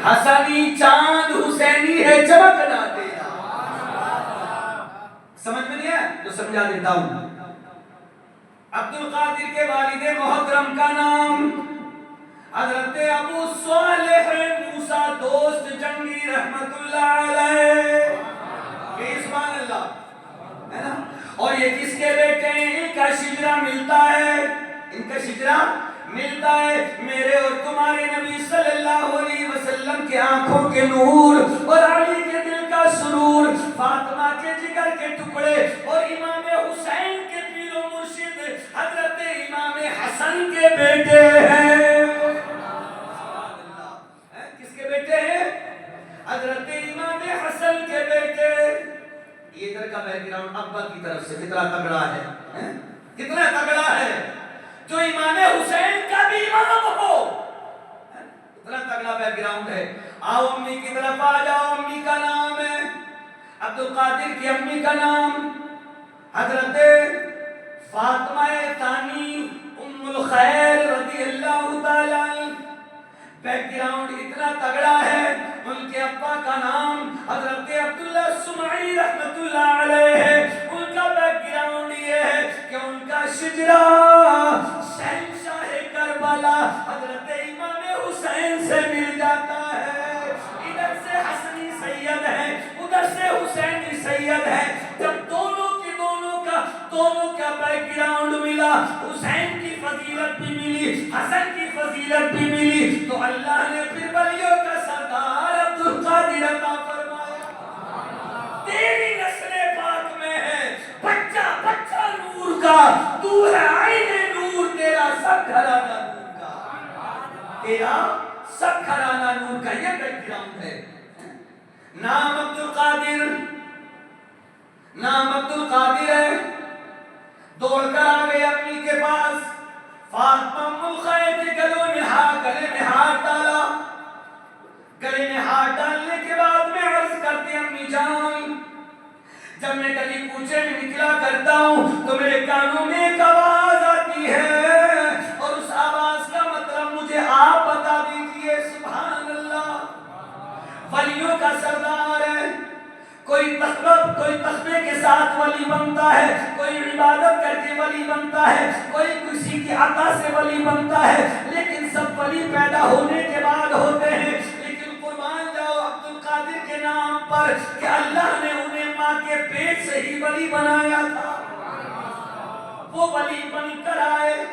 حسنی چاند حسینی ہے چمکنا تیرا. سمجھ میں نہیں ہے تو سمجھا دیتا ہوں. عبد القادر کے والد محترم کا نام حضرت ابو صالح موسیٰ دوست جنگی رحمت اللہ علیہ. سبحان اللہ ہے نا. اور یہ کس کے بیٹے ہیں؟ ان کا شجرہ ملتا ہے, ان کا شجرہ ملتا ہے میرے اور تمہارے نبی صلی اللہ علیہ وسلم کے آنکھوں کے نور اور علی کے دل کا سرور, فاطمہ کے جگر کے ٹکڑے اور امام حسین کے پیر و مرشد حضرت امام حسن کے بیٹے ہیں. کس کے بیٹے ہیں؟ حضرت امام حسن کے بیٹے. یہ ادھر کا بیک گراؤنڈ ابا کی طرف سے کتنا تگڑا ہے, کتنا تگڑا ہے, جو امام حسین کا بھی امام ہو, اتنا تگڑا بیک گراؤنڈ ہے. آؤ امی کی طرف آ جاؤ. امی کا نام ہے عبد القادر کی امی کا نام حضرت فاطمہ ثانی ام الخیر رضی اللہ تعالی. بیک گراؤنڈ اتنا تگڑا ہے. ان کے ابا کا نام حضرت عبداللہ سمعی رحمت اللہ علیہ ہے. ان کا بیک گراؤنڈ یہ ہے کہ ان کا شجرہ شہنشاہ کربلا حضرت امام حسین سے مل جاتا ہے. ادھر سے حسنی سید ہے, ادھر سے حسینی سید ہے. جب دونوں کا بیک گراؤنڈ ملا, حسین کی فضیلت بھی ملی, حسن کی فضیلت بھی ملی, تو اللہ نے پھر ولیوں کا سردار عبد القادر عطا فرمایا. تیری نسل پاک میں ہے بچہ بچہ نور کا, تو ہے عین نور, تیرا سب گھرانہ نور کا, تیرا سب گھرانہ نور کا. یہ بیک گراؤنڈ ہے. نام عبد القادر, نام عبد القادر ہے. دوڑ کر آ گئے اپنی کے پاس. فاطمہ ملخائے کے گلے میں ہاتھ ڈالا. گلے میں ہاتھ ڈالنے کے بعد میں عرض کرتی امی جان, جب میں گلی کوچے میں نکلا کرتا ہوں تو میرے کانوں میں ایک آواز آتی ہے, اور اس آواز کا مطلب مجھے آپ بتا دیجئے. سبحان اللہ. ولیوں کا سردار ہے. کوئی تخبے کے ساتھ ولی بنتا ہے, کوئی عبادت کر کے ولی بنتا ہے, کوئی کسی کی عطا سے ولی بنتا ہے, لیکن سب ولی پیدا ہونے کے بعد ہوتے ہیں. لیکن قربان جاؤ عبد القادر کے نام پر کہ اللہ نے انہیں ماں کے پیٹ سے ہی ولی بنایا تھا. وہ ولی بن کر آئے,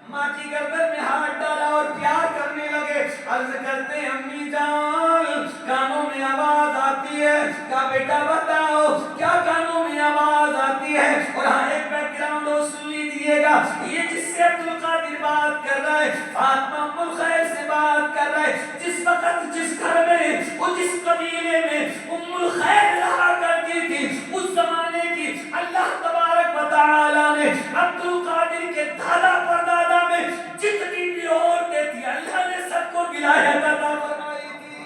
ماں کی گردن میں ہاتھ ڈالا اور پیار کرنے لگے. عرض کرتے ہیں امی جان کانوں میں آواز آتی ہے. کہا بیٹا بتاؤ کیا کانوں میں آواز آتی ہے؟ اور ہاں ایک بیک گراؤنڈ سن لیجیے گا. یہ جس سے عبد القادر بات کر رہا ہے فاطمہ ام الخیر سے بات کر رہا ہے. جس وقت جس گھر میں اور جس قبیلے میں ام الخیر رہا کرتی تھی, اس زمانے کی اللہ تبارک و تعالی نے عبد القادر کے دادا پردادا میں جتنی بھی عورتیں تھی اللہ نے سب کو ولایت عطا فرمائی تھی.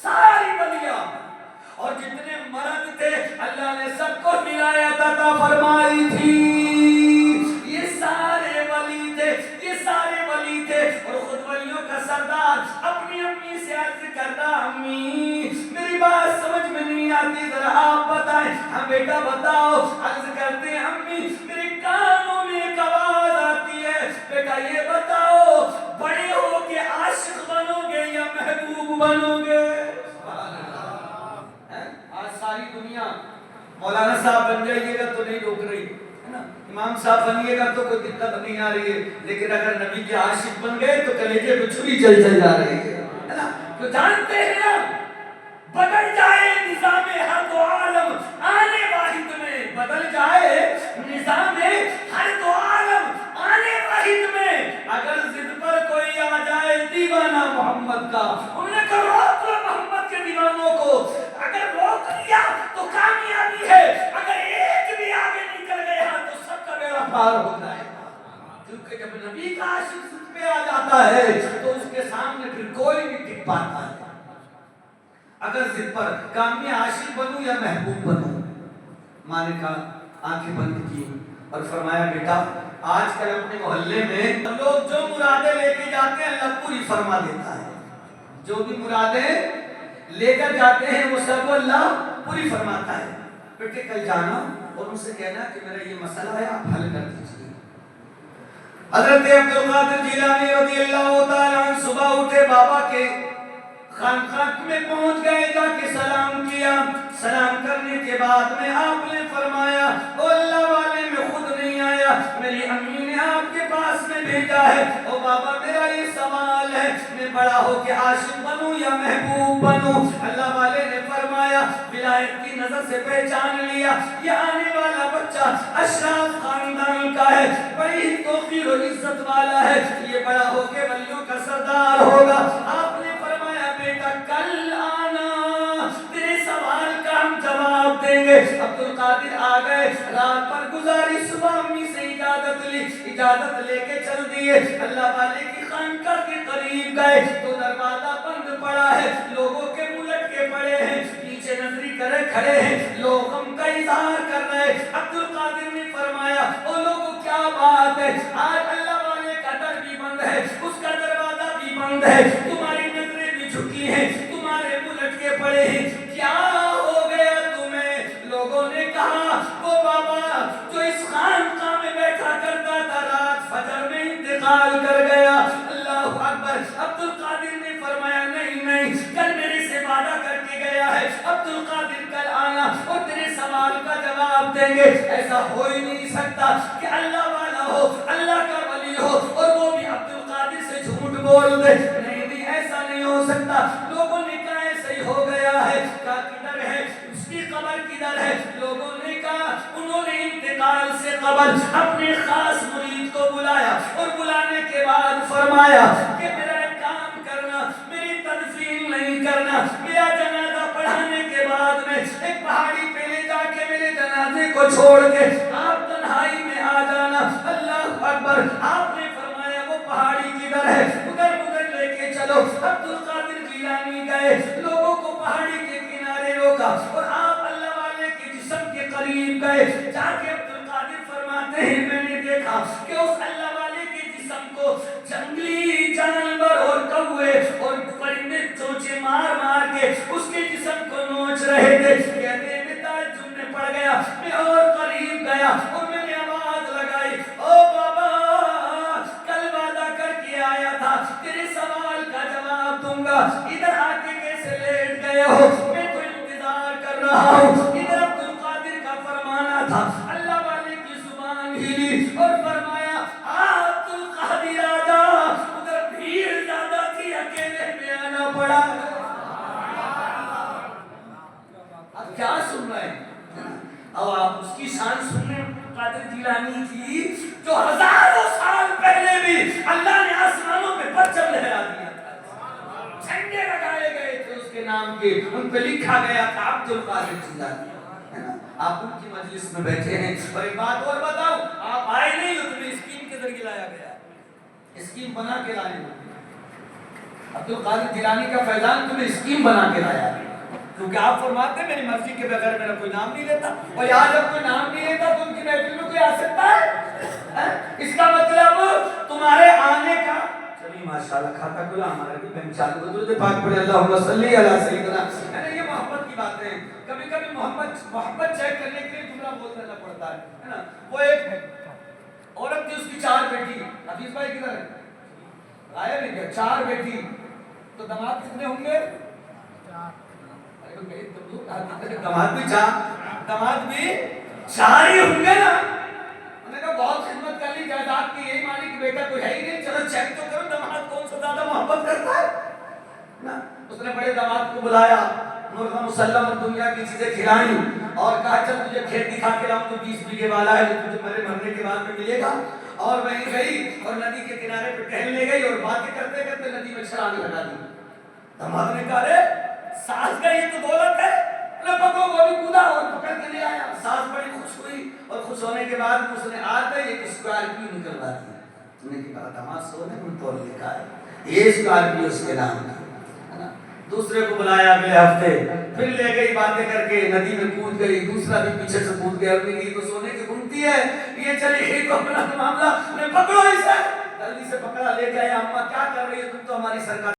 ساری ولیاں اور جتنے مرد تھے اللہ نے سب کو ولایت عطا فرمائی تھی. یہ سارے ولی تھے, یہ سارے ولی تھے. اور خود ولیوں کا سردار اپنی امی سے عرض کرتا امی میری بات سمجھ میں نہیں آتی, ذرا آپ بتائیں. ہاں بیٹا بتاؤ. عرض کرتے ہیں امی میرے کانوں میں ایک آواز آتی ہے, بیٹا یہ بتاؤ بڑے ہو کے عاشق بنو گے یا محبوب بنو گے؟ آج ساری دنیا مولانا صاحب بن جائیے گا تو نہیں روک رہی ہے نا, امام صاحب بنیے گا تو کوئی دقت نہیں آ رہی ہے, لیکن اگر نبی کے عاشق بن گئے تو کلیجے پہ چھری چل جا رہی ہے نا. تو جانتے ہیں نا بدل جائے نظام ہر دو عالم آنے واحد میں, بدل جائے نظام ہر دو عالم آنے واحد میں. اگر ضد پر کوئی آ جائے دیوانہ محمد کا, انہوں نے کہا روک لو محمد کے دیوانوں کو. اگر روک لیا تو کامیابی ہے, اگر ایک بھی آگے نکل گیا تو سب کا بیڑا پار ہو جائے گا. کیونکہ جب نبی کا عاشق ضد پہ آ جاتا ہے تو اس کے سامنے پھر کوئی نہیں ٹک پاتا ہے. اگر ضد پر کام میں عاشق بنوں یا محبوب بنوں. ماں نے کہا آنکھیں بند کی اور فرمایا بیٹا آج کل اپنے محلے میں لوگ جو مرادیں لے کے جاتے ہیں اللہ پوری فرما دیتا ہے. جو بھی مرادیں لے کر جاتے ہیں وہ سب اللہ پوری فرماتا ہے. بیٹے کل جانا اور ان سے کہنا کہ میرا یہ مسئلہ ہے آپ حل کر دیجیے. حضرت عبد القادر جیلانی رضی اللہ تعالیٰ عنہ صبح اٹھے, بابا کے خانقاہ میں پہنچ گئے, جا کے سلام کیا. سلام کرنے کے بعد میں آپ نے فرمایا او اللہ والے میں خود نہیں آیا, میری امی نے آپ کے پاس میں بھیجا ہے. او بابا میرا یہ سوال ہے, میں بڑا ہو کے عاشق بنوں یا محبوب بنوں؟ اللہ والے نے فرمایا ولایت کی نظر سے پہچان لیا یہ آنے والا بچہ اشراف خاندان کا ہے, بڑی ہی توقیر و عزت والا ہے, یہ بڑا ہو کے ولیوں کا سردار ہوگا. آپ نے فرمایا بیٹا کل آنا, تیرے سوال کا ہم جواب دیں گے. عبد القادر آ گئے, رات پر گزاری, صبح امی سے اجازت لی, اجازت لے کے چل دیے. اللہ والے کی خانقاہ کے قریب گئے تو دروازہ بند پڑا ہے, لوگوں کے ملٹ کے پڑے ہیں, نیچے نظری کرے کھڑے ہیں, لوگ غم کا اظہار کر رہے. عبد القادر نے فرمایا او لوگوں کیا بات ہے, آج اللہ والے کا در بھی بند ہے, اس کا دروازہ بھی بند ہے, تمہاری نظریں بھی جھکی ہیں, تمہارے ملٹ کے پڑے ہیں, کیا ہو گیا تمہیں؟ لوگوں نے کہا وہ بابا جو اس خانقاہ میں بیٹھا کرتا تھا رات فجر میں انتقال کر گیا. اللہ اکبر. عبد القادر نے فرمایا نہیں نہیں, کل میرے سے وعدہ کر کے گیا ہے عبد القادر کل آنا اور تیرے سوال کا جواب دیں گے. ایسا ہو ہی نہیں سکتا کہ اللہ والا ہو, اللہ کا ولی ہو اور وہ بھی عبد القادر سے جھوٹ بول دے. نہیں نہیں ایسا نہیں ہو سکتا. لوگوں نے کہا ایسا ہی ہو گیا ہے. کہا کدھر ہے اس کی قبر, کدھر ہے؟ لوگوں نے کہا انہوں نے انتقال سے قبل اپنے خاص مرید کو بلایا اور بلانے کے بعد فرمایا کہ میرا ایک کام کرنا, میری تدفین نہیں کرنا, میرا جنازہ پڑھانے کے بعد میں ایک پہاڑی پہ لے جا کے میرے جنازے کو چھوڑ کے آپ تنہائی میں آ جانا. اللہ اکبر. آپ نے فرمایا وہ پہاڑی کدھر ہے, ادھر لے کے چلو. عبد القادر جیلانی گئے, لوگوں کو پہاڑی کے کنارے روکا اور آپ اللہ والے کے جسم کے قریب گئے. جا کے عبد القادر فرماتے ہیں میں نے دیکھا کہ اس اللہ والے کے جسم کو جنگلی جانور اور کوے اور پرندے چونچے مار مار کے اس کے جسم کو نوچ رہے تھے. کہتے ہیں میں تعجب میں پڑ گیا, میں اور قریب گیا اور میں نے آواز لگائی او بابا کل وعدہ کر کے آیا تھا تیرے سوال کا جواب دوں گا, ادھر آ کے کیسے لیٹ گئے ہو؟ میں تو انتظار کر رہا ہوں. ادھر عبد القادر کا فرمانا تھا, اللہ والے کی زبان ہلی اور فرمایا عبد القادر آجا. ادھر بھیڑ زیادہ تھی, اکیلے میں آنا پڑا. اب کیا سن رہے ہیں؟ اب آپ اس کی شان سن رہے ہیں. قادر جیلانی کی جو ہزاروں سال پہلے بھی اللہ نے آسمانوں پہ پرچم لہرا دیا تھا, جھنڈے لگائے گئے تھے اس کے نام کے, ان پہ لکھا گیا تھا عبد القادر جیلانی. آپ ان کی مجلس میں بیٹھے ہیں. اور ایک بات اور بتاؤ, آپ آئے نہیں ہو, تمہیں اسکیم کے ذریعے لایا گیا, اسکیم بنا کے لائے. عبد القادر جیلانی کا فیضان تمہیں اسکیم بنا کے لایا, کیونکہ آپ فرماتے ہیں میری مرضی کے بغیر میرا کوئی نام نہیں لیتا, اور یہاں جب کوئی نام نہیں لیتا تو ان کی محفل میں کوئی آ سکتا ہے؟ اس کا مطلب تمہارے آنے کا. چلیے ماشاءاللہ کھاتا کھلا ہمارا بھی بہن چالو درود پاک پڑھے اللہم صلی علی سیدنا. یہ محبت کی باتیں ہیں. کبھی کبھی محبت چیک کرنے کے لیے جملہ بول دینا پڑتا ہے نا. وہ ایک عورت تھی, اس کی 4 بیٹی. حفیظ بھائی کدھر ہے؟ آیا نہیں کیا؟ 4 بیٹی. تو داماد کتنے ہوں گے؟ داماد بھی 4 ہی ہوں گے نا. انہوں نے کہا بہت خدمت کر لی جائیداد کی, یہی مانی کہ بیٹا کوئی ہے ہی نہیں, چلو چیک تو کرو داماد کون سا زیادہ محبت کرتا ہے نا. اس نے بڑے داماد کو بلایا, مرغا مسلم دنیا کی چیزیں کھلائیں اور کہا چل تجھے کھیت دکھا کے لاؤں, تو 20 بیگھے والا ہے جو تجھے میرے مرنے کے بعد میں ملے گا. اور وہیں گئی اور ندی کے کنارے پہ ٹہلنے گئی اور باتیں کرتے کرتے ندی میں چھلانگ لگا دی. داماد نے کہا رے ساس کا یہ تو دولت ہے, پکڑو, وہ بھی کودا اور پکڑ کے لے آیا. ساس بڑی خوش ہوئی اور خوش ہونے کے بعد اس نے آتے ایک اسکارپیو نکلوا دی. انہوں نے کہا داماد سونے ان تول لے کر آئے, یہ اسکارپیو اس کے نام کی. دوسرے کو بلایا اگلے ہفتے, پھر لے گئی, باتیں کر کے ندی میں کود گئی. دوسرا بھی پیچھے سے کود گیا, اپنی یہ تو سونے کی گھومتی ہے, یہ چلی گئی تو اپنا معاملہ. پکڑو اسے, جلدی سے پکڑا, لے کے آیا. اماں کیا کر رہی ہے تم تو ہماری سرکار